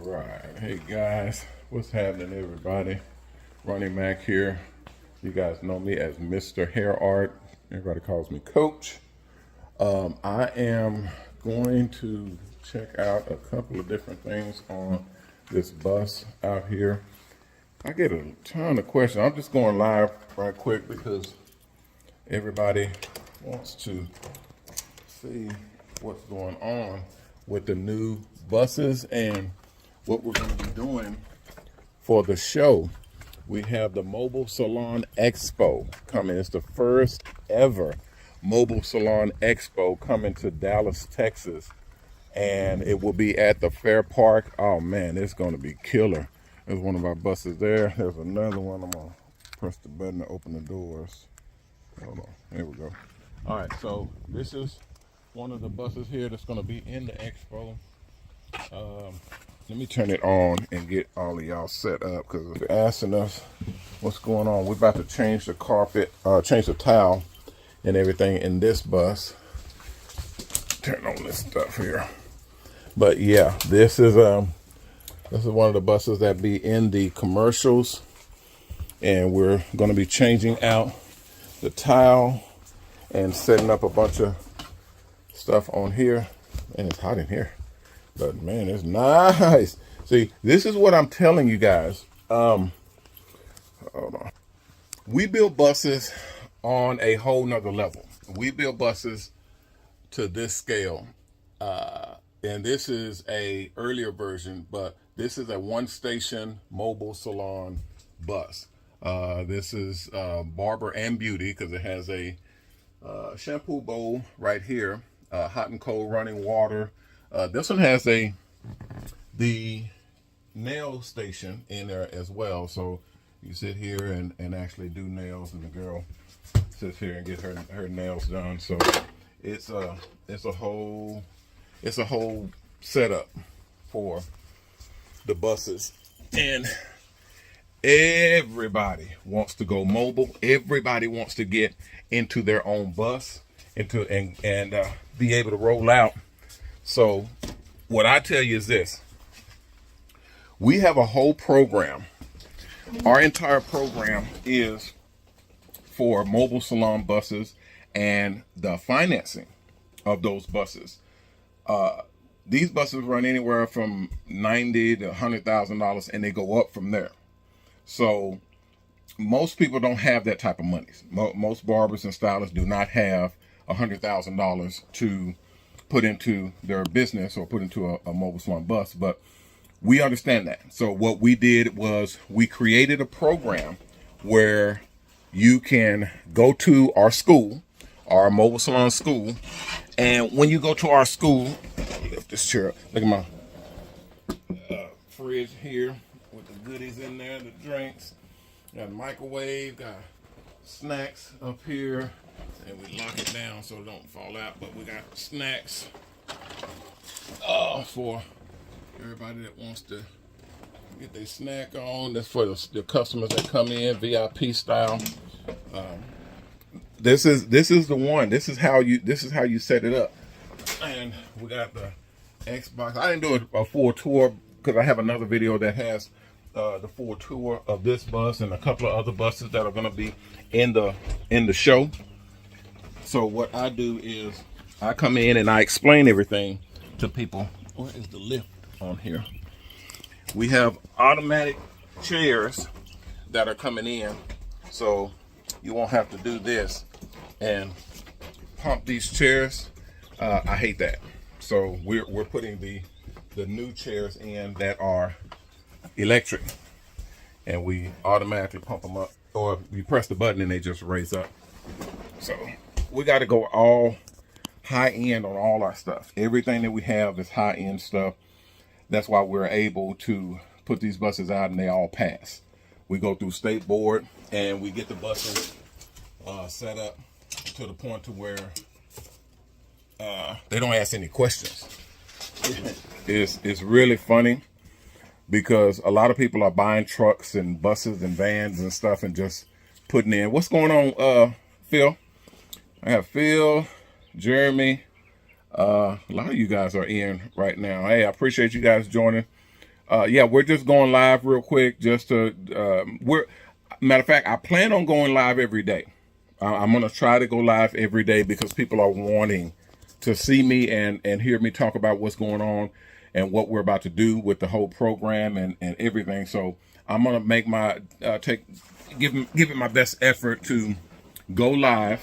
Right. Hey guys, what's happening, everybody? Ronnie Mac here. You guys know me as MrHairArt. Everybody calls me Coach. I am going to check out a couple of different things on this bus out here. I get a ton of questions. I'm just going live right quick because everybody wants to see what's going on with the new buses and what we're going to be doing for the show. We have the Mobile Salon Expo coming. It's the first ever Mobile Salon Expo coming to Dallas, Texas, and it will be at the Fair Park. Oh man, it's going to be killer. There's one of our buses there. There's another one. I'm going to press the button to open the doors. Hold on. There we go. All right, so this is one of the buses here that's going to be in the expo. Let me turn it on and get all of y'all set up because they're asking us what's going on. We're about to change the carpet, change the towel and everything in this bus. Turn on this stuff here. But yeah, this is one of the buses that be in the commercials, and we're going to be changing out the tile and setting up a bunch of stuff on here. And it's hot in here, but man, it's nice. See, this is what I'm telling you guys. Hold on. We build buses on a whole nother level. We build buses to this scale, and this is a earlier version, but this is a one-station mobile salon bus. This is Barber and Beauty because it has a shampoo bowl right here, hot and cold running water. This one has the nail station in there as well, so you sit here and actually do nails, and the girl sits here and get her nails done. So it's a whole setup for the buses, and everybody wants to go mobile. Everybody wants to get into their own bus and be able to roll out. So what I tell you is this: we have a whole program. Our entire program is for mobile salon buses and the financing of those buses. These buses run anywhere from $90,000 to $100,000, and they go up from there. So most people don't have that type of money. Most barbers and stylists do not have $100,000 to put into their business or put into a mobile salon bus, but we understand that. So what we did was we created a program where you can go to our school, our mobile salon school, and when you go to our school, lift this chair up. Look at my fridge here with the goodies in there, the drinks. Got a microwave, got snacks up here, and we lock it down so it don't fall out. But we got snacks for everybody that wants to get their snack on. That's for the customers that come in VIP style. This is the one. This is how you set it up. And we got the Xbox. I didn't do a full tour because I have another video that has the full tour of this bus and a couple of other buses that are going to be in the show. So what I do is I come in and I explain everything to people. Where is the lift on here? We have automatic chairs that are coming in, so you won't have to do this and pump these chairs. I hate that. So we're putting the new chairs in that are electric, and we automatically pump them up, or you press the button and they just raise up. So we got to go all high end on all our stuff. Everything that we have is high end stuff. That's why we're able to put these buses out and they all pass. We go through state board and we get the buses set up to the point to where they don't ask any questions. It's really funny because a lot of people are buying trucks and buses and vans and stuff and just putting in. What's going on, Phil? I have Phil, Jeremy. A lot of you guys are in right now. Hey, I appreciate you guys joining. Yeah, we're just going live real quick. Just to matter of fact, I plan on going live every day. I'm gonna try to go live every day because people are wanting to see me and hear me talk about what's going on and what we're about to do with the whole program and everything. So I'm gonna make my give it my best effort to go live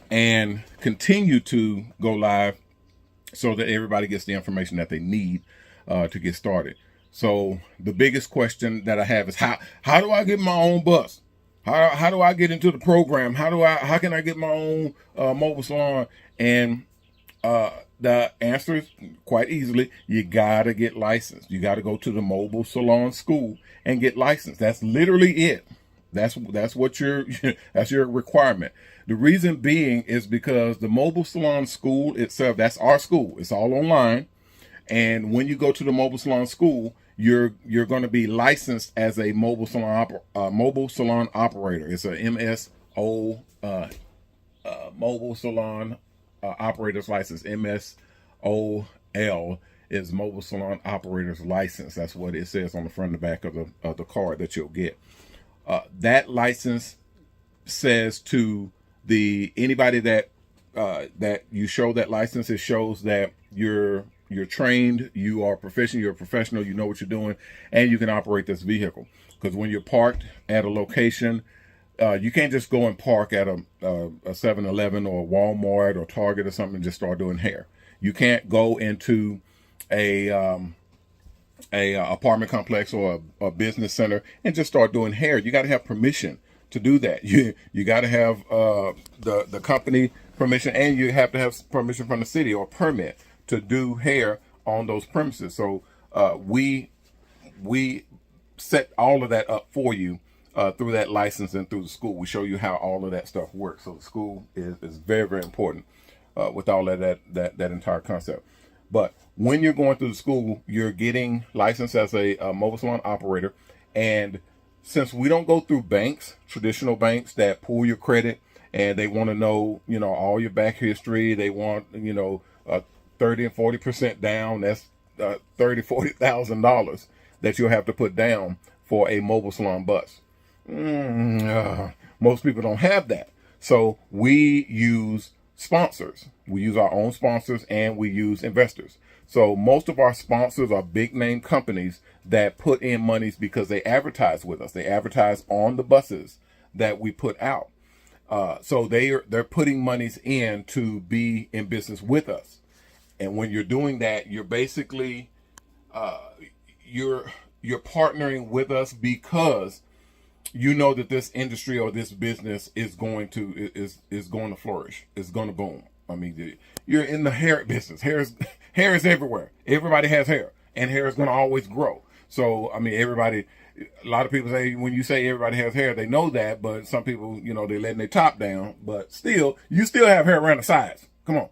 and continue to go live so that everybody gets the information that they need to get started. So the biggest question that I have is how do I get my own bus? How do I get into the program? How can I get my own mobile salon? And the answer is quite easily, you gotta get licensed. You gotta go to the Mobile Salon School and get licensed. That's literally it. That's what that's your requirement. The reason being is because the Mobile Salon School itself, that's our school. It's all online. And when you go to the Mobile Salon School, you're going to be licensed as a mobile salon operator. It's a MSO Mobile Salon Operator's License. MSOL is Mobile Salon Operator's License. That's what it says on the front and the back of the card that you'll get. That license says to anybody that you show that license, it shows that you're trained, you are proficient, you're a professional, you know what you're doing, and you can operate this vehicle. Because when you're parked at a location, you can't just go and park at a 7-Eleven or a Walmart or Target or something and just start doing hair. You can't go into a apartment complex or a business center and just start doing hair. You got to have permission to do that. You got to have the company permission, and you have to have permission from the city or permit to do hair on those premises. So we set all of that up for you through that license and through the school. We show you how all of that stuff works. So the school is very, very important with all of that entire concept. But when you're going through the school, you're getting licensed as a mobile salon operator. And since we don't go through banks, traditional banks that pull your credit and they want to know, all your back history, they want, 30 and 40% down. That's $30,000-$40,000 that you'll have to put down for a mobile salon bus. Most people don't have that. So we use sponsors. We use our own sponsors and we use investors. So most of our sponsors are big name companies that put in monies because they advertise with us. They advertise on the buses that we put out. So they're putting monies in to be in business with us. And when you're doing that, you're basically you're partnering with us because you know that this industry or this business is going to flourish. It's going to boom. I mean, you're in the hair business. Hair is everywhere. Everybody has hair, and hair is going to always grow. So I mean, a lot of people say, when you say everybody has hair, they know that, but some people, they're letting their top down, but still, you still have hair around the sides. Come on.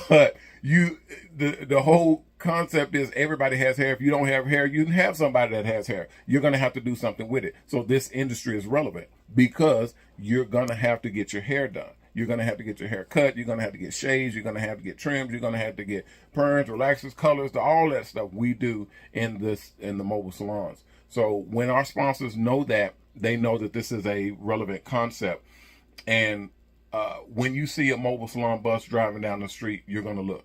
But the whole concept is everybody has hair. If you don't have hair, you can have somebody that has hair. You're going to have to do something with it. So this industry is relevant because you're going to have to get your hair done. You're going to have to get your hair cut. You're going to have to get shades. You're going to have to get trimmed. You're going to have to get perms, relaxers, colors, all that stuff we do in the mobile salons. So when our sponsors know that, they know that this is a relevant concept. And when you see a mobile salon bus driving down the street, you're going to look.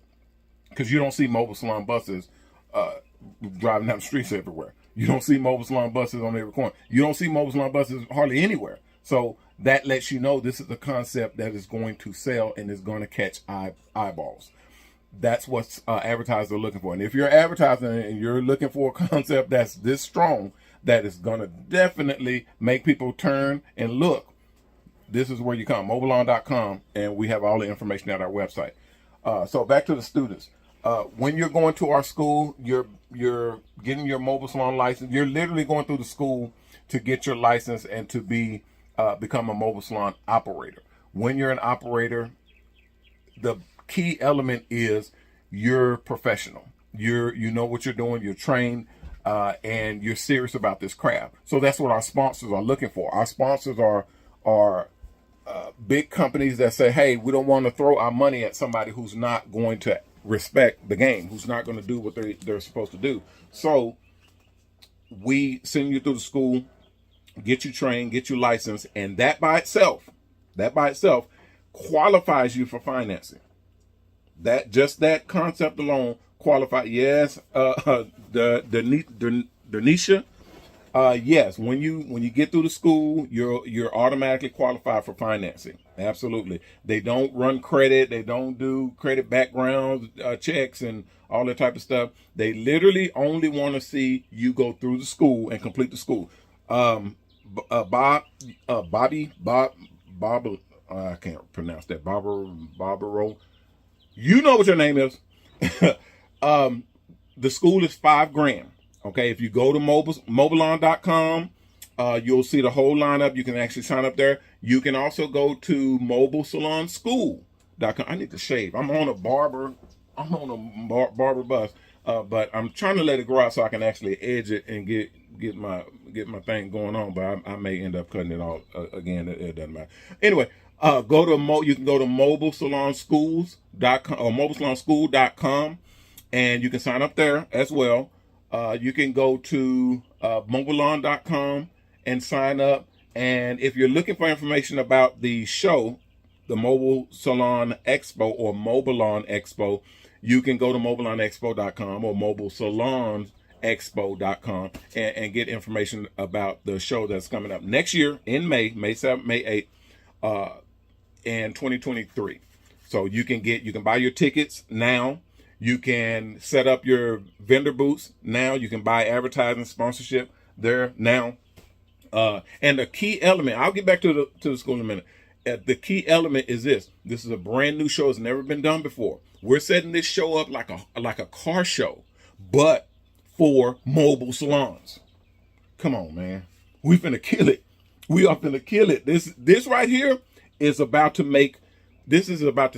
Because you don't see mobile salon buses driving down the streets everywhere. You don't see mobile salon buses on every corner. You don't see mobile salon buses hardly anywhere. So that lets you know this is a concept that is going to sell and is going to catch eyeballs. That's what advertisers are looking for. And if you're advertising and you're looking for a concept that's this strong, that is going to definitely make people turn and look, this is where you come, MOBALON.com, and we have all the information at our website. So back to the students. When you're going to our school, you're getting your mobile salon license. You're literally going through the school to get your license and to become a mobile salon operator. When you're an operator, the key element is you're professional. You know what you're doing. You're trained, and you're serious about this craft. So that's what our sponsors are looking for. Our sponsors are big companies that say, hey, we don't want to throw our money at somebody who's not going to respect the game, who's not going to do what they're supposed to do. So we send you through the school, get you trained, get you licensed, and that by itself qualifies you for financing. That concept alone qualify. Yes, the Nisha. Yes, when you get through the school, you're automatically qualified for financing. Absolutely. They don't run credit. They don't do credit background checks and all that type of stuff. They literally only want to see you go through the school and complete the school. Bob, I can't pronounce that. Barber. You know what your name is. The school is $5,000. Okay, if you go to MOBALON.com, you'll see the whole lineup. You can actually sign up there. You can also go to Mobile Salons School.com. I need to shave. I'm on a barber bus, but I'm trying to let it grow out so I can actually edge it and get my thing going on. But I may end up cutting it all again. It doesn't matter. Anyway, you can go to MobileSalonsSchools.com or MobileSalonsSchool.com, and you can sign up there as well. You can go to MoBALON.com and sign up. And if you're looking for information about the show, the Mobile Salon Expo or MOBALON Expo, you can go to MoBALONExpo.com or MobileSalonsExpo.com and get information about the show that's coming up next year in May 7th, May 8th, in 2023. So you can buy your tickets now. You can set up your vendor booths now. You can buy advertising sponsorship there now. And the key element, I'll get back to the school in a minute. The key element is this. This is a brand new show. It's never been done before. We're setting this show up like a car show, but for mobile salons. Come on, man. We finna kill it. We are finna kill it. This right here is about to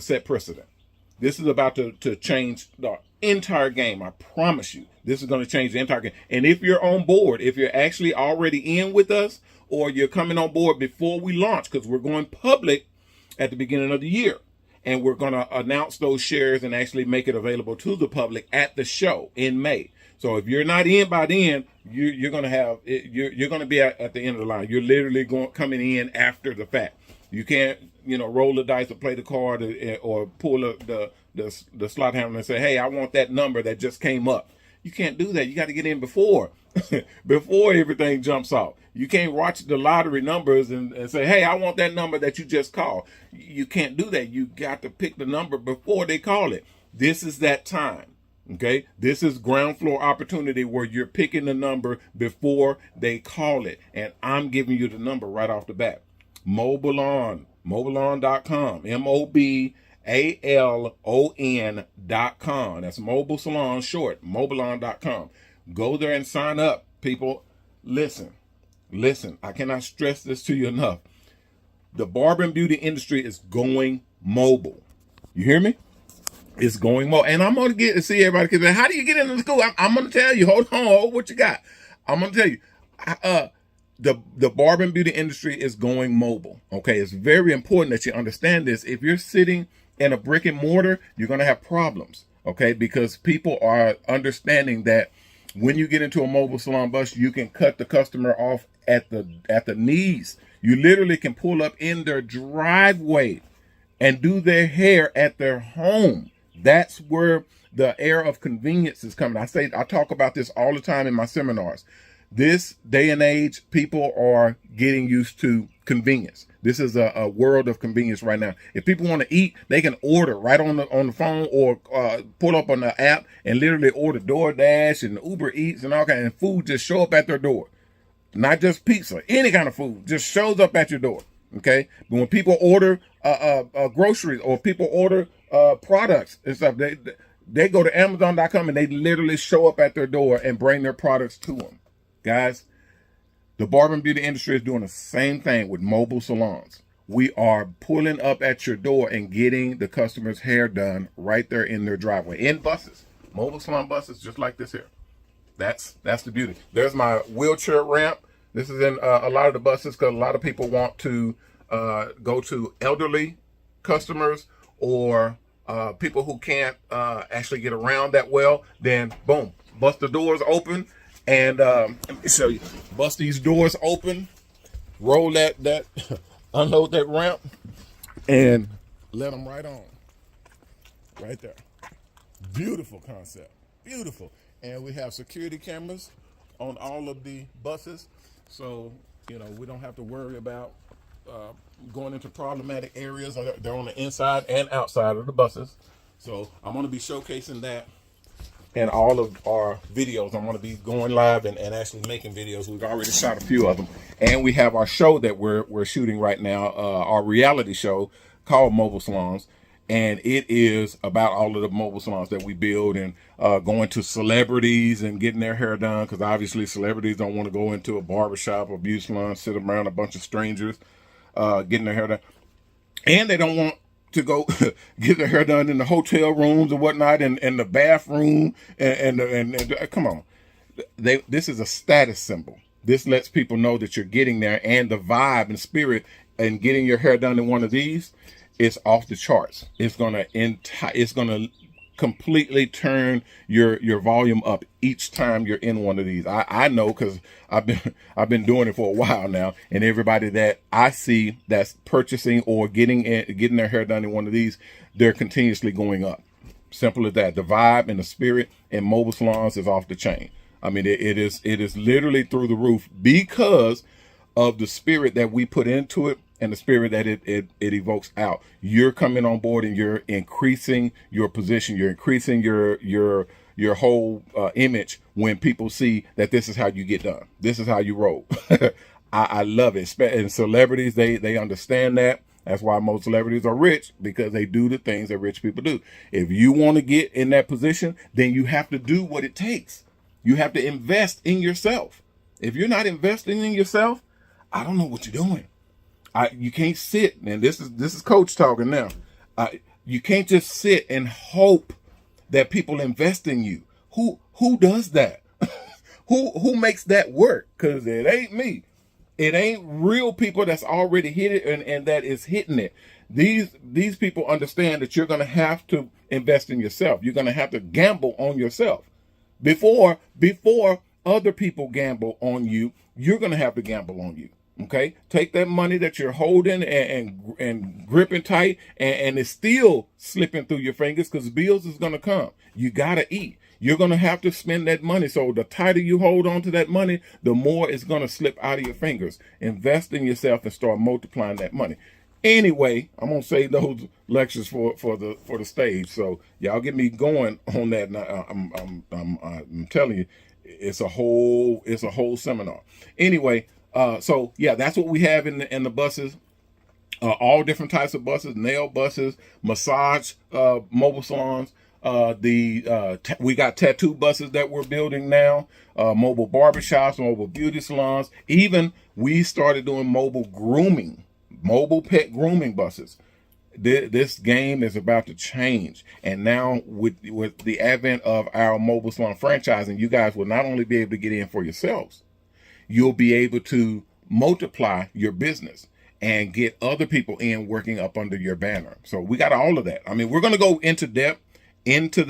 set precedent. This is about to change the entire game. I promise you. This is going to change the entire game. And if you're on board, if you're actually already in with us, or you're coming on board before we launch, because we're going public at the beginning of the year. And we're going to announce those shares and actually make it available to the public at the show in May. So if you're not in by then, you're going to be at the end of the line. You're literally coming in after the fact. You can't, roll the dice or play the card or pull the slot hammer and say, hey, I want that number that just came up. You can't do that. You got to get in before everything jumps off. You can't watch the lottery numbers and say, hey, I want that number that you just called. You can't do that. You got to pick the number before they call it. This is that time. Okay, this is ground floor opportunity where you're picking the number before they call it. And I'm giving you the number right off the bat. MOBALON, MOBALON.com, MOBALON.com. That's Mobile Salon short, MOBALON.com. Go there and sign up, people. Listen, I cannot stress this to you enough. The barber beauty industry is going mobile. You hear me? It's going mobile. And I'm going to get to see everybody. Because how do you get into the school? I'm going to tell you. Hold what you got. I'm going to tell you. The barber beauty industry is going mobile. Okay, it's very important that you understand this. If you're sitting in a brick and mortar, you're going to have problems. Okay, because people are understanding that when you get into a mobile salon bus, you can cut the customer off at the knees. You literally can pull up in their driveway and do their hair at their home. That's where the air of convenience is coming. I talk about this all the time in my seminars. This day and age, people are getting used to convenience. This is a world of convenience right now. If people want to eat, they can order right on the phone or pull up on the app and literally order DoorDash and Uber Eats and all kinds of food just show up at their door. Not just pizza, any kind of food just shows up at your door. Okay, but when people order groceries or people order products and stuff, they go to Amazon.com and they literally show up at their door and bring their products to them. Guys, the barber and beauty industry is doing the same thing with mobile salons. We are pulling up at your door and getting the customer's hair done right there in their driveway. In buses, mobile salon buses just like this here. That's the beauty. There's my wheelchair ramp. This is in a lot of the buses because a lot of people want to go to elderly customers or people who can't actually get around that well. Then, boom, bust the doors open And let me show you. Bust these doors open, roll that unload that ramp, and let them right on. Right there. Beautiful concept. Beautiful. And we have security cameras on all of the buses. So, you know, we don't have to worry about going into problematic areas. They're on the inside and outside of the buses. So I'm going to be showcasing that in all of our videos. I'm going to be going live and actually making videos. We've already shot a few of them. And we have our show that we're shooting right now, our reality show called Mobile Salons. And it is about all of the mobile salons that we build, and going to celebrities and getting their hair done, because obviously celebrities don't want to go into a barbershop or beauty salon, sit around a bunch of strangers getting their hair done. And they don't want to go get their hair done in the hotel rooms and whatnot, and the bathroom, and come on. This is a status symbol. This lets people know that you're getting there, and the vibe and spirit and getting your hair done in one of these, it's off the charts. It's gonna completely turn your volume up each time you're in one of these. I know, because I've been doing it for a while now, and everybody that I see that's purchasing or getting their hair done in one of these, they're continuously going up. Simple as that. The vibe and the spirit in mobile salons is off the chain. I mean, it is literally through the roof because of the spirit that we put into it and the spirit that it evokes out. You're coming on board and you're increasing your position. You're increasing your whole image when people see that this is how you get done. This is how you roll. I love it. And celebrities, they understand that. That's why most celebrities are rich, because they do the things that rich people do. If you want to get in that position, then you have to do what it takes. You have to invest in yourself. If you're not investing in yourself, I don't know what you're doing. You can't sit, and this is Coach talking now. You can't just sit and hope that people invest in you. Who does that? who makes that work? Because it ain't me. It ain't real people that's already hit it and that is hitting it. These people understand that you're going to have to invest in yourself. You're going to have to gamble on yourself. Before other people gamble on you, you're going to have to gamble on you. Okay, take that money that you're holding and gripping tight, and it's still slipping through your fingers, because bills is going to come. You got to eat. You're going to have to spend that money. So the tighter you hold on to that money, the more it's going to slip out of your fingers. Invest in yourself and start multiplying that money. Anyway, I'm going to save those lectures for the stage. So y'all get me going on that. I'm telling you, it's a whole seminar. Anyway. So yeah, that's what we have in the buses. All different types of buses, nail buses, massage, mobile salons. We got tattoo buses that we're building now, mobile barbershops, mobile beauty salons. Even we started doing mobile pet grooming buses. This game is about to change. And now with the advent of our mobile salon franchising, you guys will not only be able to get in for yourselves, you'll be able to multiply your business and get other people in working up under your banner. So we got all of that. I mean, we're going to go into depth into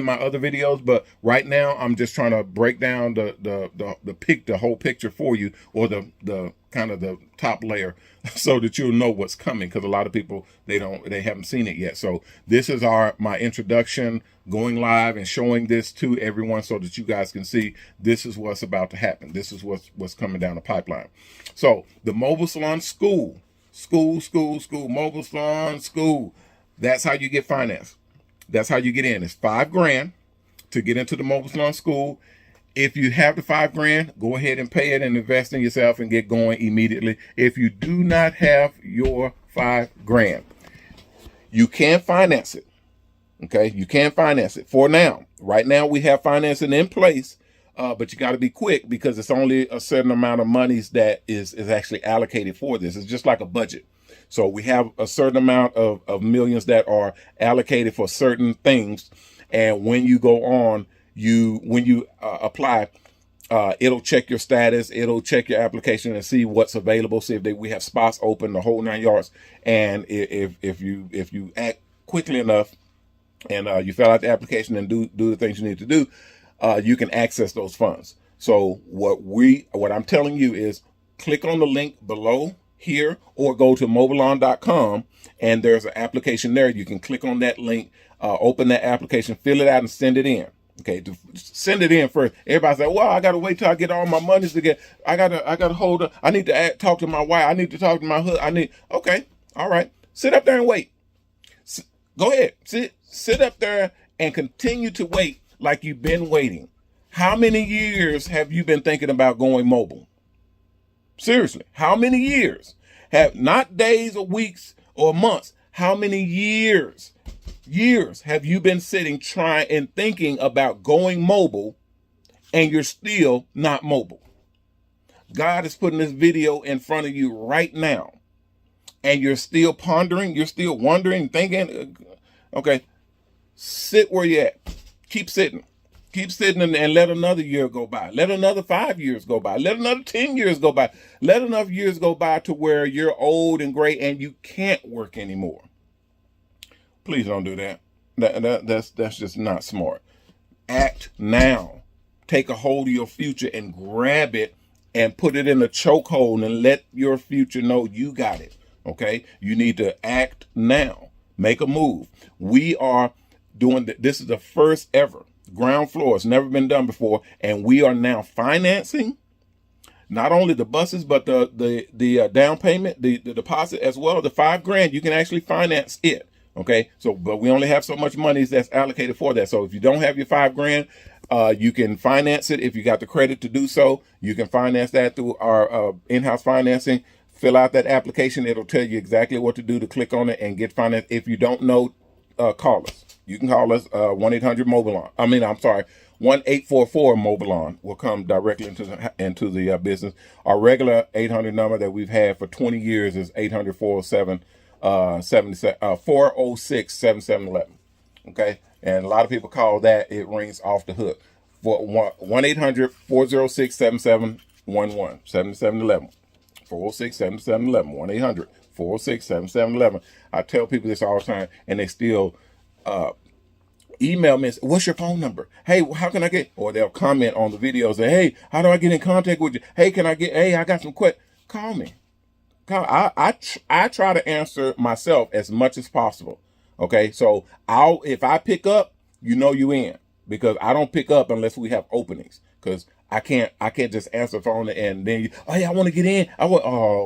my other videos, but right now I'm just trying to break down the whole picture for you, or the kind of the top layer, so that you'll know what's coming, because a lot of people they haven't seen it yet. So this is my introduction, going live and showing this to everyone so that you guys can see this is what's about to happen. This is what's coming down the pipeline. So the Mobile Salon School, Mobile Salon School, that's how you get financed. That's how you get in. It's $5,000 to get into the Mobile Salon School. If you have the $5,000, go ahead and pay it and invest in yourself and get going immediately. If you do not have your $5,000, you can finance it. Okay, you can finance it for now. Right now, we have financing in place, but you got to be quick, because it's only a certain amount of monies that is actually allocated for this. It's just like a budget. So we have a certain amount of millions that are allocated for certain things. And when you go on, when you apply, it'll check your status. It'll check your application and see what's available. See if we have spots open, the whole 9 yards. And if you act quickly enough and you fill out the application and do the things you need to do, you can access those funds. So what I'm telling you is click on the link below here or go to MOBALON.com, and there's an application there. You can click on that link, open that application, fill it out, and send it in. Okay, to send it in first. Everybody say, well, I got to wait till I get all my money together. I got to hold up. I need to talk to my wife. I need to talk to my husband. Okay, all right. Sit up there and wait. Go ahead. Sit up there and continue to wait like you've been waiting. How many years have you been thinking about going mobile? Seriously, how many years? Have not days or weeks or months. How many years have you been sitting trying and thinking about going mobile, and you're still not mobile? God is putting this video in front of you right now, and you're still pondering, you're still wondering, thinking. Okay, sit where you're at. Keep sitting. Keep sitting and let another year go by. Let another 5 years go by. Let another 10 years go by. Let enough years go by to where you're old and gray and you can't work anymore. Please don't do that. That's just not smart. Act now. Take a hold of your future and grab it and put it in a chokehold and let your future know you got it. Okay? You need to act now. Make a move. We are doing this is the first ever ground floor. It's never been done before, and we are now financing not only the buses but the down payment, the deposit as well. The $5,000 you can actually finance it. Okay, so but we only have so much money that's allocated for that. So if you don't have your $5,000, you can finance it. If you got the credit to do so, you can finance that through our in-house financing. Fill out that application. It'll tell you exactly what to do to click on it and get financed. If you don't know, call us. You can call us 1-800-MOBALON. 1-844-MOBALON will come directly into the business. Our regular 800 number that we've had for 20 years is 800-406-7711. Okay, and a lot of people call that, it rings off the hook. For 1-800-406-7711, 7711. 406-7711, 1-800-406-7711. I tell people this all the time, and they still email me and say, what's your phone number? Hey, how can I get, or they'll comment on the videos, say, hey, how do I get in contact with you? Hey, I got some questions. Call me. I try to answer myself as much as possible. Okay, so if I pick up, you in, because I don't pick up unless we have openings, because I can't just answer the phone and then hey, I want to get in.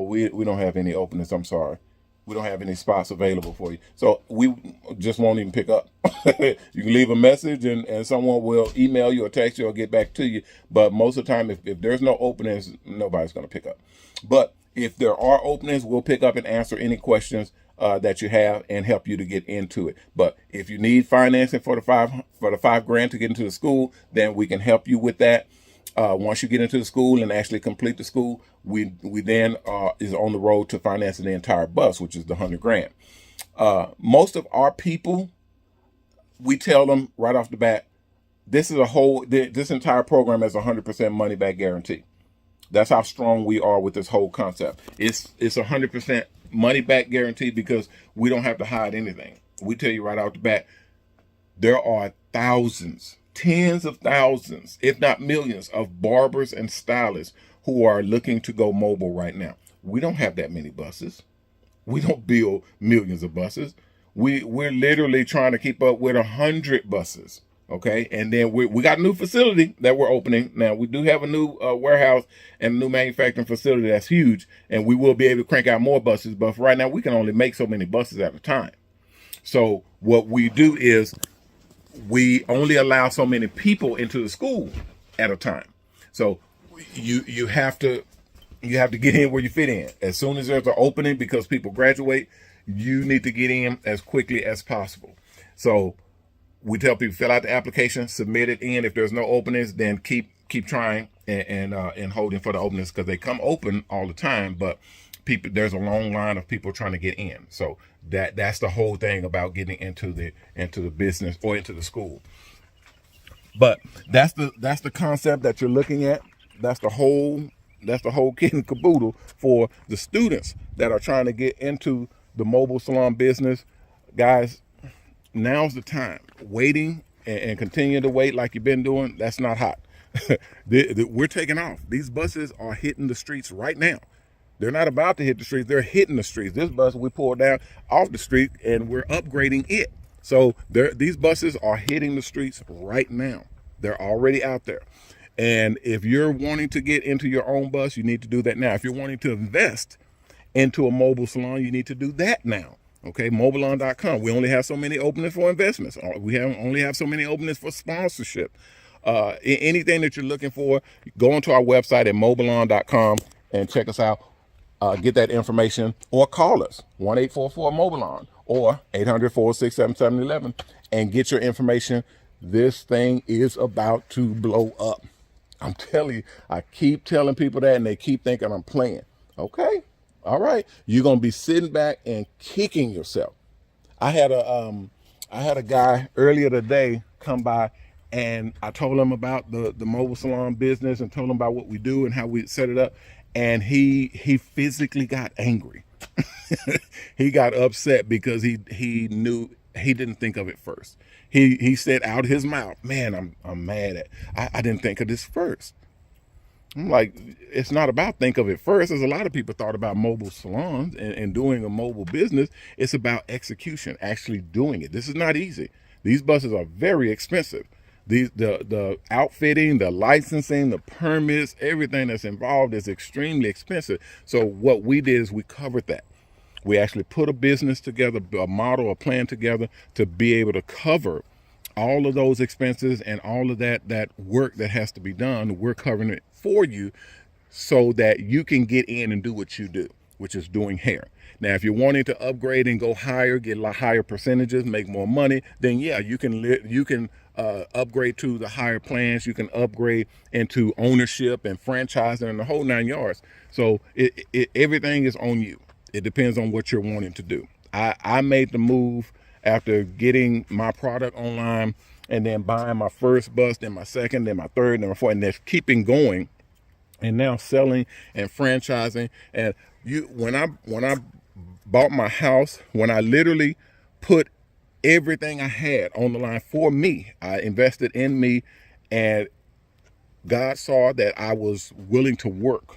We don't have any openings. I'm sorry. We don't have any spots available for you. So we just won't even pick up. You can leave a message and someone will email you or text you or get back to you. But most of the time, if there's no openings, nobody's going to pick up. But if there are openings, we'll pick up and answer any questions that you have and help you to get into it. But if you need financing for the $5,000 to get into the school, then we can help you with that. Once you get into the school and actually complete the school, we then is on the road to financing the entire bus, which is the $100,000. Most of our people, we tell them right off the bat, this entire program has 100% money back guarantee. That's how strong we are with this whole concept. It's 100% money back guarantee because we don't have to hide anything. We tell you right off the bat, there are thousands, tens of thousands, if not millions, of barbers and stylists who are looking to go mobile right now. We don't have that many buses. We don't build millions of buses. We're literally trying to keep up with 100 buses. Okay, and then we got a new facility that we're opening. Now, we do have a new warehouse and a new manufacturing facility that's huge, and we will be able to crank out more buses. But for right now, we can only make so many buses at a time. So what we do is we only allow so many people into the school at a time. So you have to get in where you fit in. As soon as there's an opening, because people graduate, you need to get in as quickly as possible. So we tell people, fill out the application, submit it in. If there's no openings, then keep trying and holding for the openings, because they come open all the time, but there's a long line of people trying to get in. So that's the whole thing about getting into the business or into the school. But that's the concept that you're looking at. That's the whole kit and caboodle for the students that are trying to get into the mobile salon business. Guys, now's the time. Waiting and continuing to wait like you've been doing, that's not hot. We're taking off. These buses are hitting the streets right now. They're not about to hit the streets. They're hitting the streets. This bus we pulled down off the street and we're upgrading it. So these buses are hitting the streets right now. They're already out there. And if you're wanting to get into your own bus, you need to do that now. If you're wanting to invest into a mobile salon, you need to do that now. Okay, MobalOn.com. We only have so many openings for investments. We only have so many openings for sponsorship. Anything that you're looking for, go onto our website at MobalOn.com and check us out. Get that information or call us 1-844-MOBALON or 800-467-7011 and get your information. This thing is about to blow up. I'm telling you, I keep telling people that and they keep thinking I'm playing. Okay, all right. You're going to be sitting back and kicking yourself. I had a guy earlier today come by and I told him about the mobile salon business and told him about what we do and how we set it up. And he physically got angry. He got upset because he knew he didn't think of it first. He said out his mouth, man, I'm mad at, I didn't think of this first. I'm like, it's not about think of it first. There's a lot of people thought about mobile salons and doing a mobile business. It's about execution, actually doing it. This is not easy. These buses are very expensive. The outfitting, the licensing, the permits, everything that's involved is extremely expensive. So what we did is we covered that. We actually put a business together, a model, a plan together to be able to cover all of those expenses and all of that work that has to be done. We're covering it for you so that you can get in and do what you do, which is doing hair. Now, if you're wanting to upgrade and go higher, get a lot higher percentages, make more money, then yeah, you can upgrade to the higher plans. You can upgrade into ownership and franchising and the whole 9 yards. So everything is on you. It depends on what you're wanting to do. I made the move after getting my product online and then buying my first bus, then my second, then my third, then my fourth, and just keeping going and now selling and franchising. And when I bought my house, when I literally put everything I had on the line for me, I invested in me, and God saw that I was willing to work.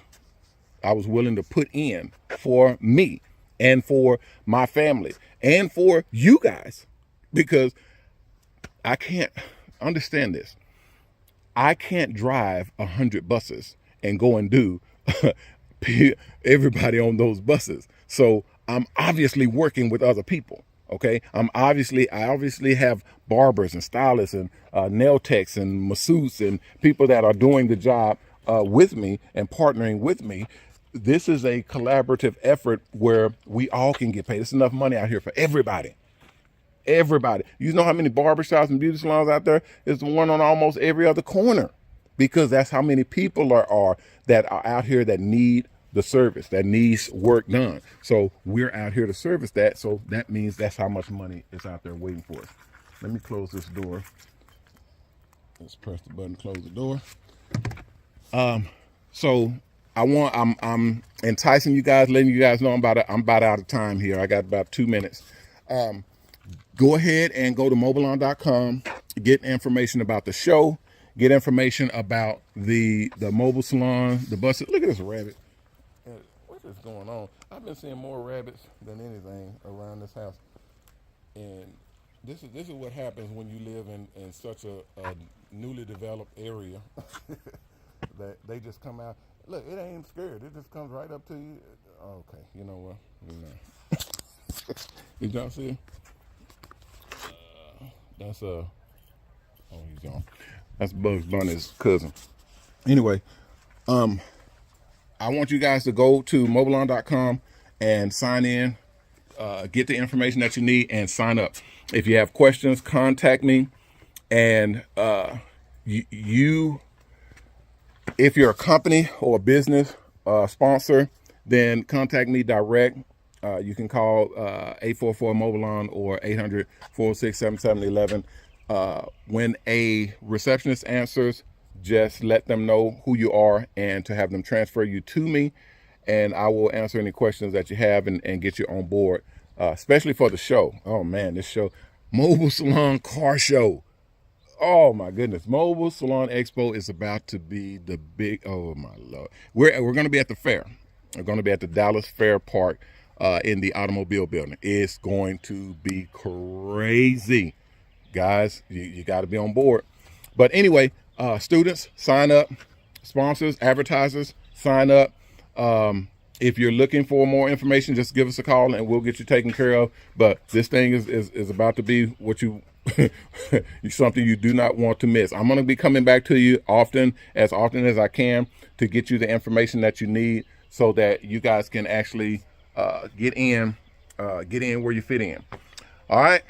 I was willing to put in for me and for my family and for you guys, because I can't understand this. I can't drive 100 buses and go and do everybody on those buses. So I'm obviously working with other people. Okay, I obviously have barbers and stylists and nail techs and masseuses and people that are doing the job with me and partnering with me. This is a collaborative effort where we all can get paid. There's enough money out here for everybody. Everybody. You know how many barbershops and beauty salons out there? There's one on almost every other corner, because that's how many people are out here that need the service, that needs work done. So we're out here to service that. So that means that's how much money is out there waiting for us. Let me close this door. Let's press the button, close the door. So I'm enticing you guys, letting you guys know I'm about out of time here. I got about 2 minutes. Go ahead and go to MobalOn.com, get information about the show, get information about the mobile salon, the buses. Look at this rabbit. What is going on? I've been seeing more rabbits than anything around this house. And this is what happens when you live in such a newly developed area. That they just come out. Look, it ain't scared. It just comes right up to you. Okay, you know what? Did y'all see? That's oh, he's gone. That's Bugs Bunny's cousin. Anyway, I want you guys to go to MobalOn.com and sign in, get the information that you need, and sign up. If you have questions, contact me. And if you're a company or a business sponsor, then contact me direct. You can call 844-MOBALON or 800-467-7011. When a receptionist answers, just let them know who you are and to have them transfer you to me, and I will answer any questions that you have and get you on board, especially for the show. Oh man, this show, Mobile Salon Car Show. Oh my goodness, Mobile Salon Expo is about to be the big. Oh my lord, we're going to be at the fair. We're going to be at the Dallas Fair Park in the automobile building. It's going to be crazy, guys. You got to be on board. But anyway, students sign up, sponsors, advertisers sign up. If you're looking for more information, just give us a call and we'll get you taken care of. But this thing is about to be what you something you do not want to miss. I'm going to be coming back to you often as I can to get you the information that you need so that you guys can actually get in where you fit in. All right.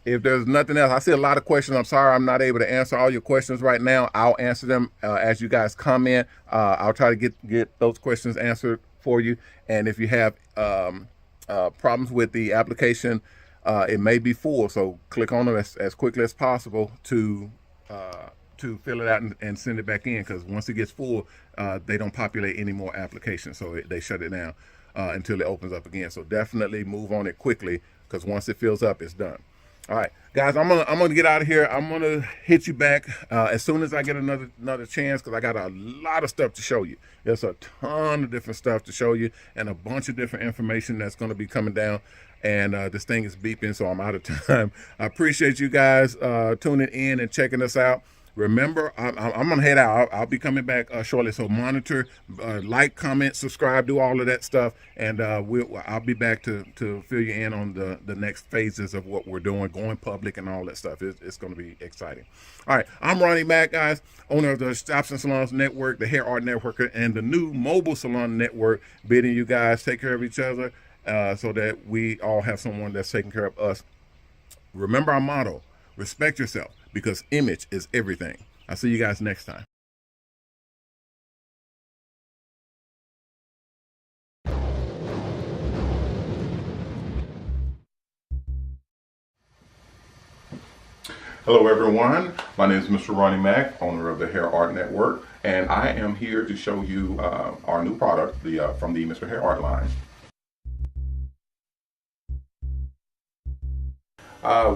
If there's nothing else, I see a lot of questions. I'm sorry I'm not able to answer all your questions right now. I'll answer them as you guys come in. I'll try to get those questions answered for you. And if you have problems with the application, it may be full, so click on them as quickly as possible to fill it out and send it back in, because once it gets full, they don't populate any more applications, so they shut it down until it opens up again. So definitely move on it quickly, because once it fills up, it's done. All right, guys, I'm gonna get out of here. I'm gonna hit you back as soon as I get another chance, because I got a lot of stuff to show you. There's a ton of different stuff to show you and a bunch of different information that's going to be coming down. And this thing is beeping, so I'm out of time. I appreciate you guys tuning in and checking us out. Remember, I'm gonna head out. I'll be coming back shortly, so monitor, like, comment, subscribe, do all of that stuff, and I'll be back to fill you in on the next phases of what we're doing, going public and all that stuff. It's going to be exciting. All right, I'm Ronnie Mac, guys, owner of the Shops Salons Network, the Hair Art Network, and the new Mobile Salon Network, bidding you guys take care of each other so that we all have someone that's taking care of us. Remember our motto: respect yourself, because image is everything. I'll see you guys next time. Hello everyone, my name is Mr. Ronnie Mac, owner of the Hair Art Network, and I am here to show you our new product from the MrHairArt line.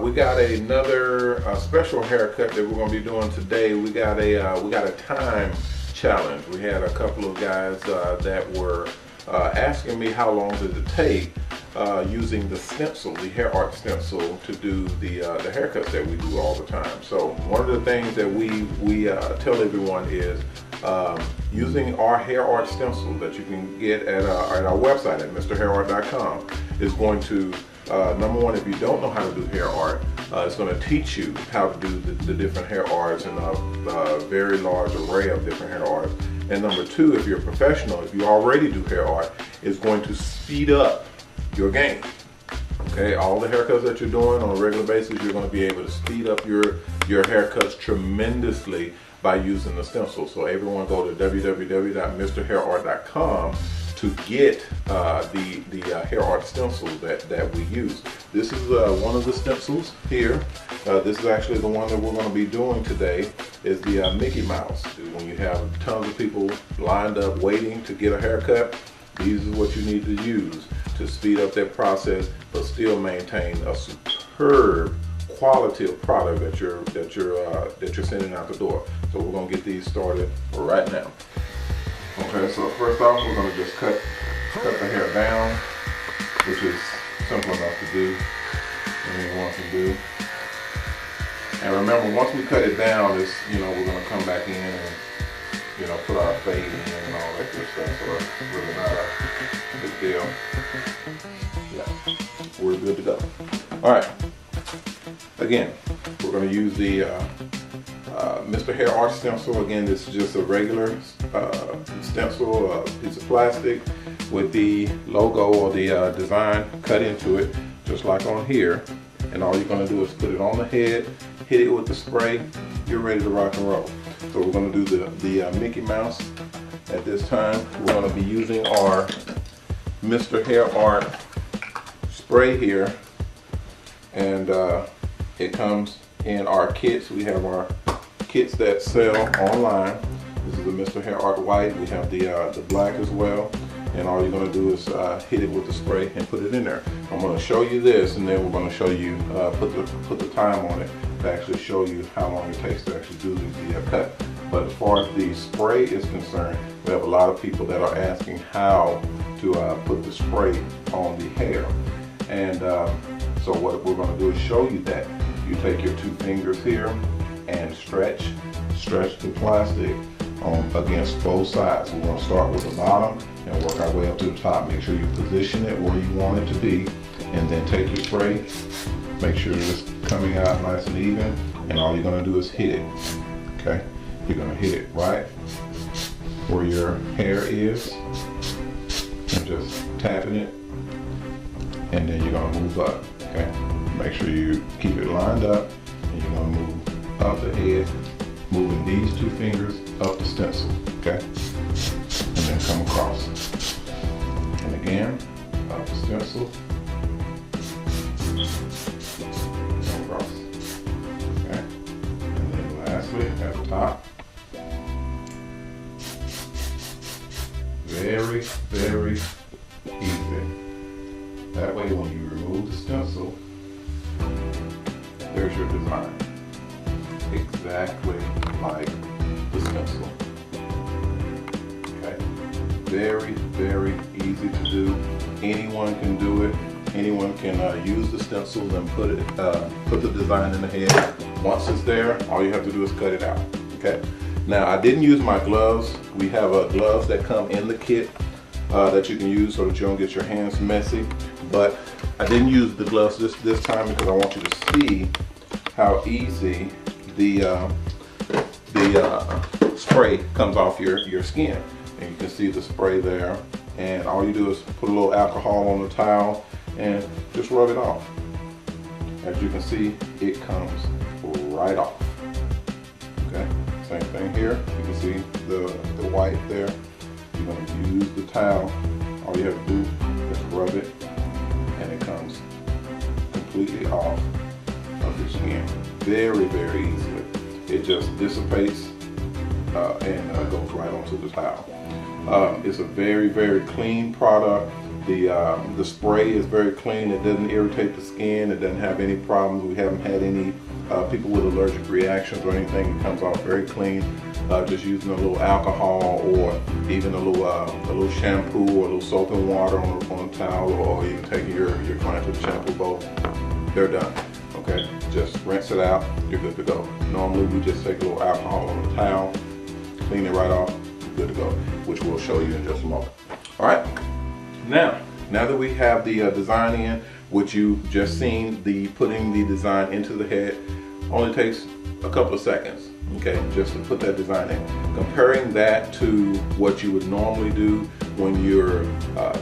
We got another special haircut that we're going to be doing today. We got a time challenge. We had a couple of guys that were asking me how long does it take using the stencil, the Hair Art stencil, to do the haircuts that we do all the time. So one of the things that we tell everyone is using our Hair Art stencil that you can get at our website at MrHairArt.com is going to number one, if you don't know how to do hair art, it's going to teach you how to do the different hair arts and a very large array of different hair arts. And number two, if you're a professional, if you already do hair art, it's going to speed up your game. Okay, all the haircuts that you're doing on a regular basis, you're going to be able to speed up your haircuts tremendously by using the stencil. So everyone go to www.MrHairArt.com to get the hair art stencil that we use. This is one of the stencils here. This is actually the one that we're going to be doing today, is the Mickey Mouse. When you have tons of people lined up waiting to get a haircut, these is what you need to use to speed up that process, but still maintain a superb quality of product that you're sending out the door. So we're going to get these started right now. Okay, so first off, we're going to just cut the hair down, which is simple enough to do, anyone can do. And remember, once we cut it down, it's, we're going to come back in and, put our fade in and all that good stuff, so it's really not a big deal. Yeah, we're good to go. All right, again, we're going to use the MrHairArt stencil. Again, this is just a regular stencil, a piece of plastic with the logo or the design cut into it, just like on here. And all you're going to do is put it on the head, hit it with the spray, you're ready to rock and roll. So we're going to do the Mickey Mouse. At this time, we're going to be using our MrHairArt spray here, and it comes in our kits. We have our kits that sell online. This is the MrHairArt white. We have the black as well. And all you're going to do is hit it with the spray and put it in there. I'm going to show you this, and then we're going to show you put the time on it. to actually show you how long it takes to actually do the cut. But as far as the spray is concerned, we have a lot of people that are asking how to put the spray on the hair. And so what we're going to do is show you that. You take your two fingers here and stretch the plastic against both sides. We're going to start with the bottom and work our way up to the top. Make sure you position it where you want it to be, and then take your spray. Make sure it's coming out nice and even, and all you're going to do is hit it. Okay, you're going to hit it right where your hair is, and just tapping it, and then you're going to move up. Okay, make sure you keep it lined up, and you're going to move up the head, moving these two fingers up the stencil. Okay, and then come across, and again up the stencil, come across. Okay, and then lastly at the top. Very, very easy. That way when you remove the stencil, there's your design. Exactly like the stencil. Okay? Very, very easy to do. Anyone can do it. Anyone can use the stencils and put the design in the head. Once it's there, all you have to do is cut it out. Okay? Now, I didn't use my gloves. We have gloves that come in the kit that you can use so that you don't get your hands messy. But I didn't use the gloves this time because I want you to see how easy the spray comes off your skin. And you can see the spray there. And all you do is put a little alcohol on the towel and just rub it off. As you can see, it comes right off. Okay. Same thing here. You can see the white there. You're going to use the towel. All you have to do is rub it, and it comes completely off of your skin. Very, very easily. It just dissipates and goes right onto the towel. It's a very, very clean product. The spray is very clean. It doesn't irritate the skin. It doesn't have any problems. We haven't had any people with allergic reactions or anything. It comes off very clean. Just using a little alcohol or even a little shampoo or a little soap and water on a towel, or even taking your client to the shampoo bowl. They're done. Okay, just rinse it out. You're good to go. Normally we just take a little alcohol on the towel, clean it right off, good to go, which we'll show you in just a moment. All right. Now that we have the design in, which you just seen, putting the design into the head only takes a couple of seconds, okay, just to put that design in. Comparing that to what you would normally do when you're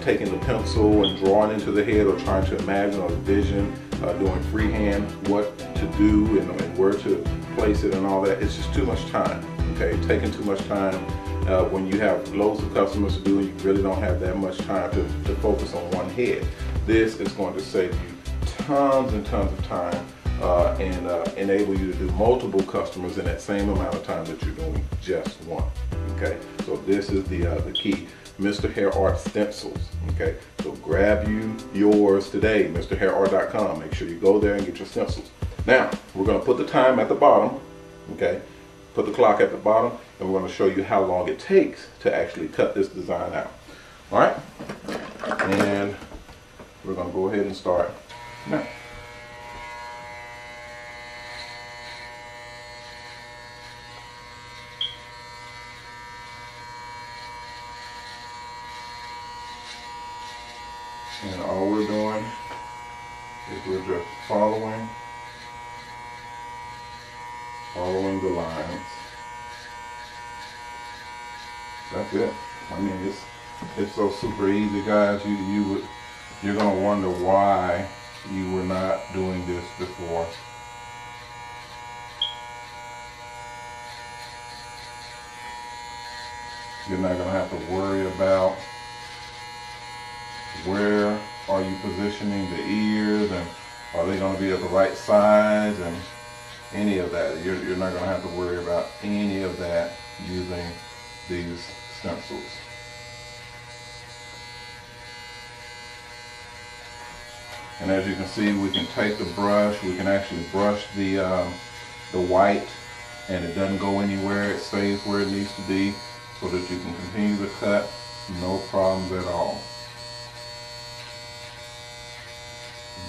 taking the pencil and drawing into the head, or trying to imagine or envision doing freehand what to do and where to place it and all that, it's just too much time, okay, taking too much time. When you have loads of customers to do and you really don't have that much time to focus on one head. This is going to save you tons and tons of time and enable you to do multiple customers in that same amount of time that you're doing just one. Okay, so this is the key. MrHairArt stencils. Okay, so grab you yours today, MrHairArt.com. Make sure you go there and get your stencils. Now we're going to put the time at the bottom. Okay, put the clock at the bottom, and we're going to show you how long it takes to actually cut this design out. All right, and we're going to go ahead and start now. And all we're doing is we're just following the lines. That's it. I mean, it's so super easy, guys. You're gonna wonder why you were not doing this before. You're not gonna have to worry about where are you positioning the ears, and are they going to be at the right size, and any of that. You're not going to have to worry about any of that using these stencils. And as you can see, we can take the brush, we can actually brush the the white and it doesn't go anywhere. It stays where it needs to be so that you can continue to cut, no problems at all.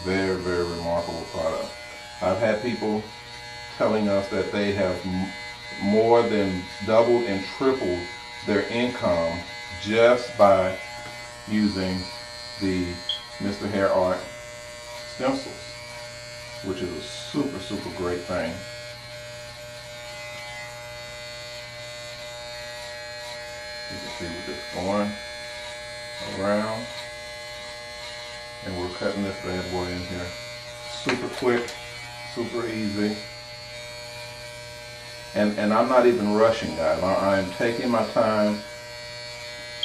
Very, very remarkable product. I've had people telling us that they have more than doubled and tripled their income just by using the MrHairArt stencils, which is a super, super great thing. You can see we're just going around and we're cutting this bad boy in here. Super quick, super easy. And I'm not even rushing, guys. I'm taking my time,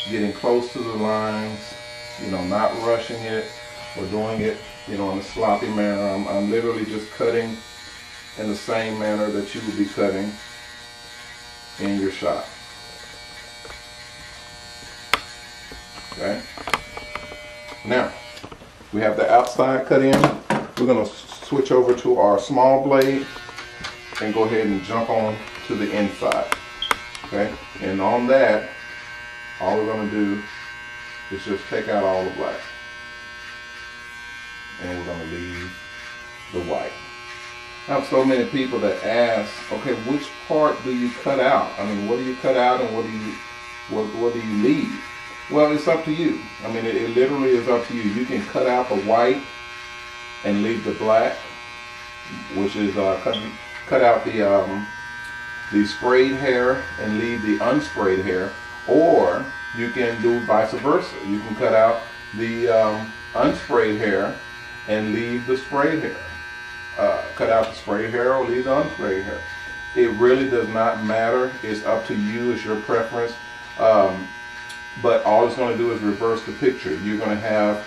getting close to the lines, you know, not rushing it or doing it, you know, in a sloppy manner. I'm literally just cutting in the same manner that you would be cutting in your shop. Okay. Now, we have the outside cut in. We're going to switch over to our small blade and go ahead and jump on to the inside. Okay. And on that, all we're going to do is just take out all the black. And we're going to leave the white. I have so many people that ask, okay, which part do you cut out? I mean, what do you cut out and what do you leave? Well, it's up to you. I mean, it literally is up to you. You can cut out the white and leave the black, which is cut out the sprayed hair and leave the unsprayed hair, or you can do vice versa. You can cut out the unsprayed hair and leave the sprayed hair. Cut out the sprayed hair or leave the unsprayed hair. It really does not matter. It's up to you. It's your preference. But all it's going to do is reverse the picture. You're going to have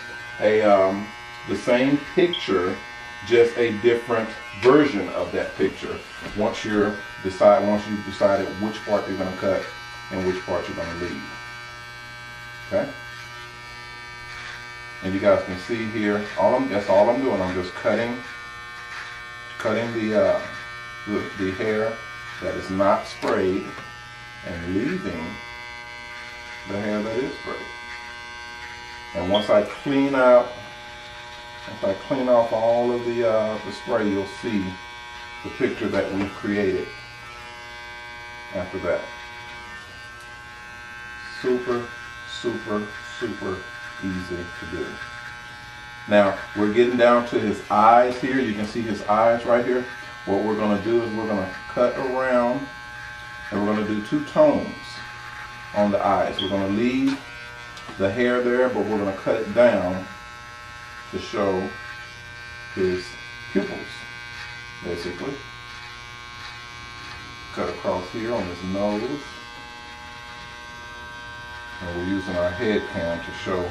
the same picture, just a different version of that picture. Once you've decided which part you're going to cut and which part you're going to leave. Okay. And you guys can see here, that's all I'm doing. I'm just cutting the hair that is not sprayed and leaving the hair that is sprayed. And once I clean off all of the spray, you'll see the picture that we've created after that. Super, super, super easy to do. Now, we're getting down to his eyes here. You can see his eyes right here. What we're going to do is we're going to cut around and we're going to do two tones on the eyes. We're going to leave the hair there, but we're going to cut it down to show his pupils, basically. Cut across here on his nose. And we're using our head cam to show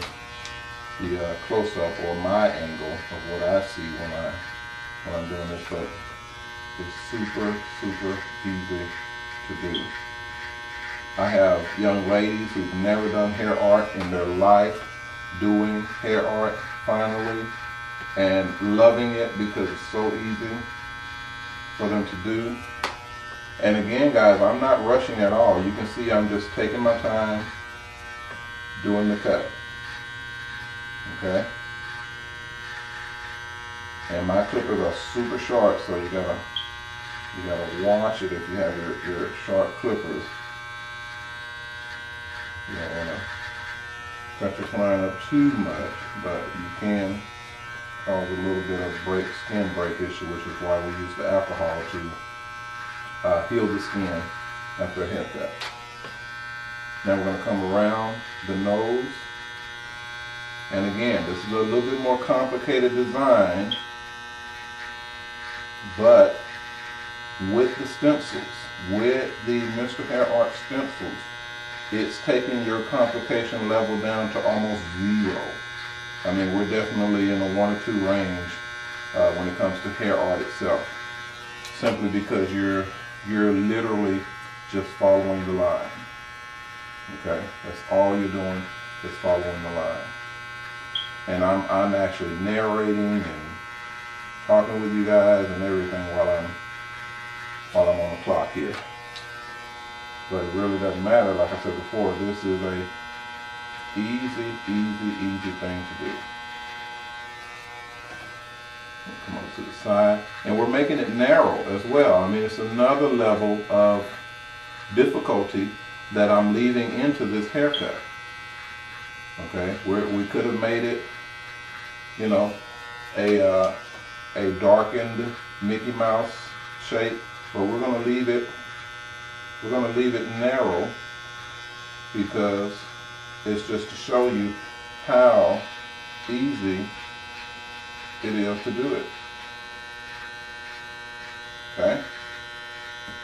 the close-up or my angle of what I see when I'm doing this, but it's super, super easy to do. I have young ladies who've never done hair art in their life doing hair art finally and loving it because it's so easy for them to do. And again, guys, I'm not rushing at all. You can see I'm just taking my time doing the cut. Okay? And my clippers are super sharp, so you gotta watch it if you have your sharp clippers. You don't want to cut your client up too much, but you can cause a little bit of skin breakage, which is why we use the alcohol to heal the skin after a haircut. Now we're going to come around the nose. And again, this is a little bit more complicated design, but with the stencils, with the MrHairArt stencils, it's taking your complication level down to almost 0. I mean, we're definitely in a 1 or 2 range when it comes to hair art itself, simply because you're literally just following the line. Okay, that's all you're doing is following the line. And I'm actually narrating and talking with you guys and everything while while I'm on the clock here. But it really doesn't matter. Like I said before, this is a easy thing to do. Come on to the side. And we're making it narrow as well. I mean, it's another level of difficulty that I'm leaving into this haircut. Okay, we could have made it, you know, a darkened Mickey Mouse shape, but we're gonna leave it narrow because it's just to show you how easy it is to do it. Okay,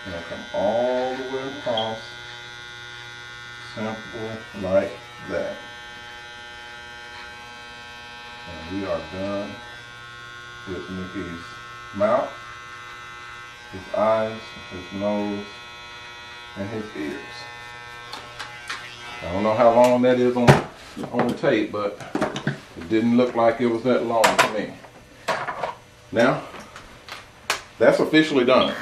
and I come all the way across, simple like that. And we are done with Mickey's mouth, his eyes, his nose, and his ears. I don't know how long that is on the tape, but it didn't look like it was that long to me. Now, that's officially done.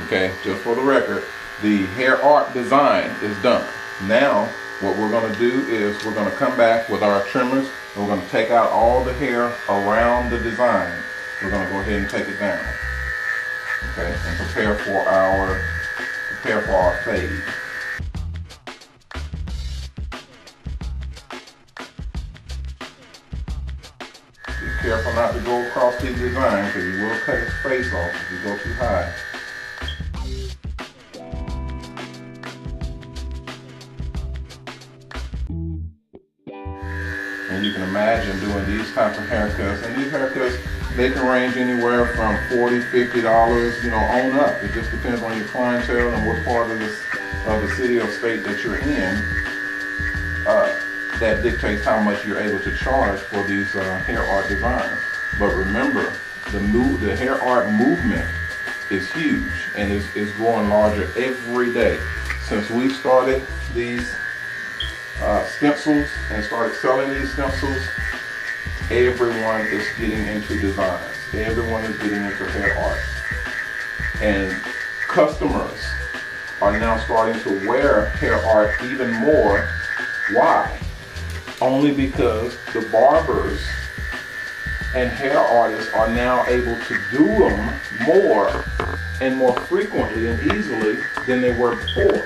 Okay, just for the record, the hair art design is done. Now, what we're going to do is we're going to come back with our trimmers and we're going to take out all the hair around the design. We're going to go ahead and take it down. Okay, and prepare for our fade. Be careful not to go across the design because you will cut his face off if you go too high. And you can imagine doing these types of haircuts. And these haircuts, they can range anywhere from $40, $50, you know, on up. It just depends on your clientele and what part of the city or state that you're in. That dictates how much you're able to charge for these hair art designs. But remember, the hair art movement is huge and is growing larger every day. Since we started these stencils and started selling these stencils, everyone is getting into designs. Everyone is getting into hair art. And customers are now starting to wear hair art even more. Why? Only because the barbers and hair artists are now able to do them more and more frequently and easily than they were before.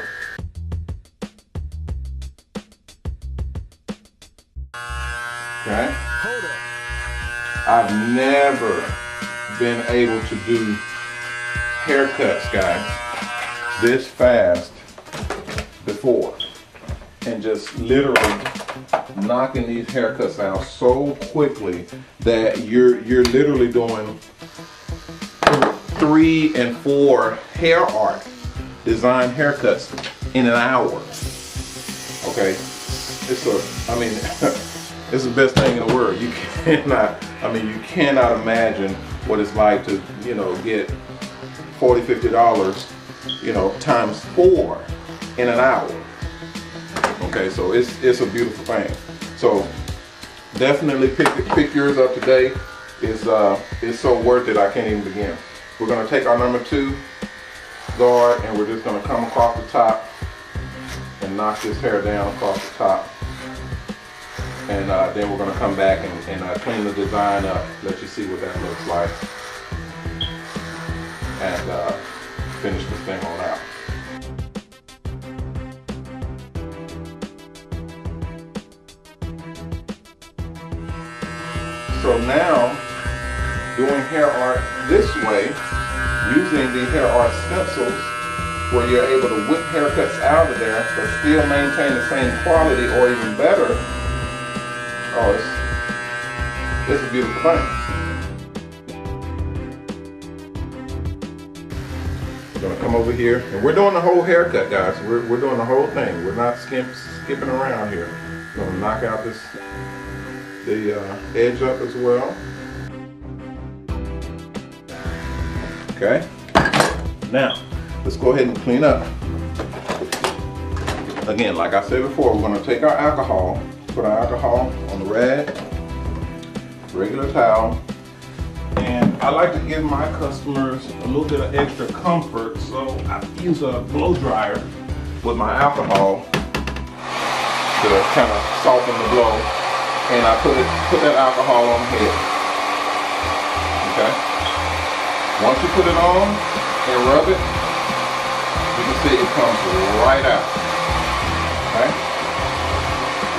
Okay? I've never been able to do haircuts, guys, this fast before. And just literally knocking these haircuts out so quickly that you're literally doing 3 and 4 hair art design haircuts in an hour. Okay, it's the best thing in the world. You cannot imagine what it's like to, you know, get $40, $50, you know, times 4 in an hour. Okay, so it's a beautiful thing. So definitely pick yours up today. It's so worth it, I can't even begin. We're gonna take our number 2 guard and we're just gonna come across the top and knock this hair down across the top. And then we're gonna come back and clean the design up, let you see what that looks like, and finish this thing on out. So now, doing hair art this way, using the hair art stencils, where you're able to whip haircuts out of there, but still maintain the same quality or even better. Oh, it's a beautiful thing. We're gonna come over here, and we're doing the whole haircut, guys. We're doing the whole thing. We're not skipping around here. We're gonna knock out the edge up as well. Okay. Now, let's go ahead and clean up. Again, like I said before, we're going to take our alcohol, put our alcohol on the rag, regular towel, and I like to give my customers a little bit of extra comfort, so I use a blow dryer with my alcohol to kind of soften the blow, and I put that alcohol on the head. Okay. Once you put it on and rub it, you can see it comes right out. Okay.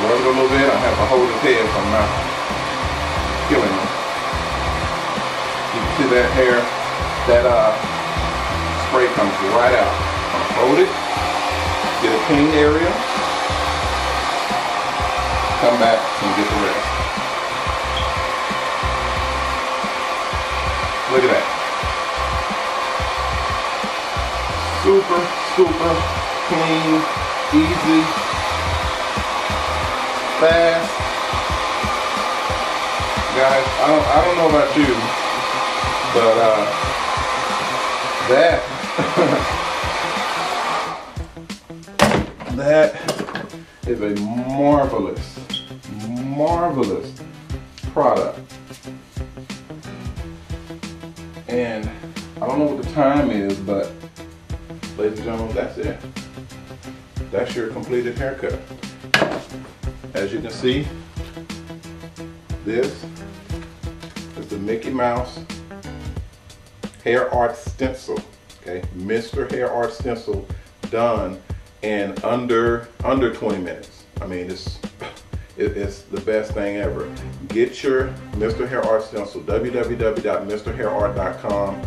Rub it a little bit. I have to hold his head so I'm not killing him. You can see that hair, that spray comes right out. I'm gonna hold it, get a clean area, come back and get the rest. Look at that. Super, super clean, easy, fast. Guys, I don't know about you, but that is a marvelous product. And I don't know what the time is, but ladies and gentlemen, that's it. That's your completed haircut. As you can see, this is the Mickey Mouse Hair Art Stencil. Okay, MrHairArt Stencil, done in under 20 minutes. I mean, it's the best thing ever. Get your MrHairArt Stencil, www.MrHairArt.com.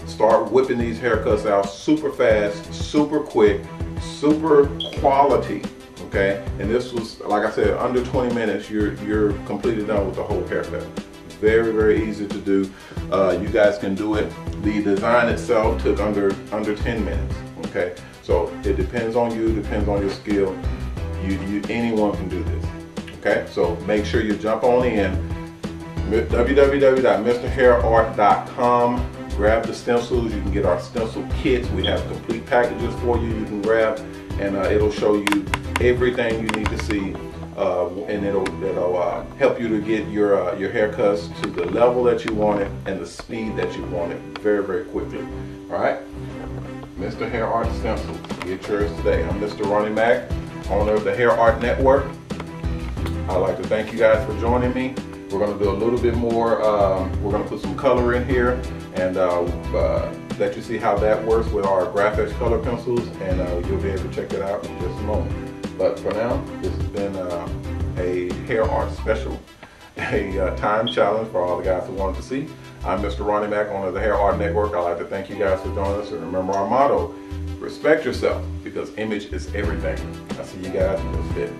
Start whipping these haircuts out super fast, super quick, super quality. Okay, and this was, like I said, under 20 minutes. You're completely done with the whole haircut. Very, very easy to do. You guys can do it. The design itself took under 10 minutes. Okay, so it depends on you, depends on your skill. Anyone can do this. Okay, so make sure you jump on in. www.MrHairArt.com. Grab the stencils. You can get our stencil kits. We have complete packages for you. You can grab, and it'll show you everything you need to see, and it'll help you to get your haircuts to the level that you want it and the speed that you want it very, very quickly. All right, MrHairArt Stencil. Get yours today. I'm Mr. Ronnie Mac, owner of the Hair Art Network. I'd like to thank you guys for joining me. We're going to do a little bit more. We're going to put some color in here and let you see how that works with our graphics color pencils, and you'll be able to check it out in just a moment. But for now, this has been a hair art special, a time challenge for all the guys who wanted to see. I'm Mr. Ronnie Mac, owner of the Hair Art Network. I'd like to thank you guys for joining us, and remember our motto: respect yourself, because image is everything. I'll see you guys in just a bit.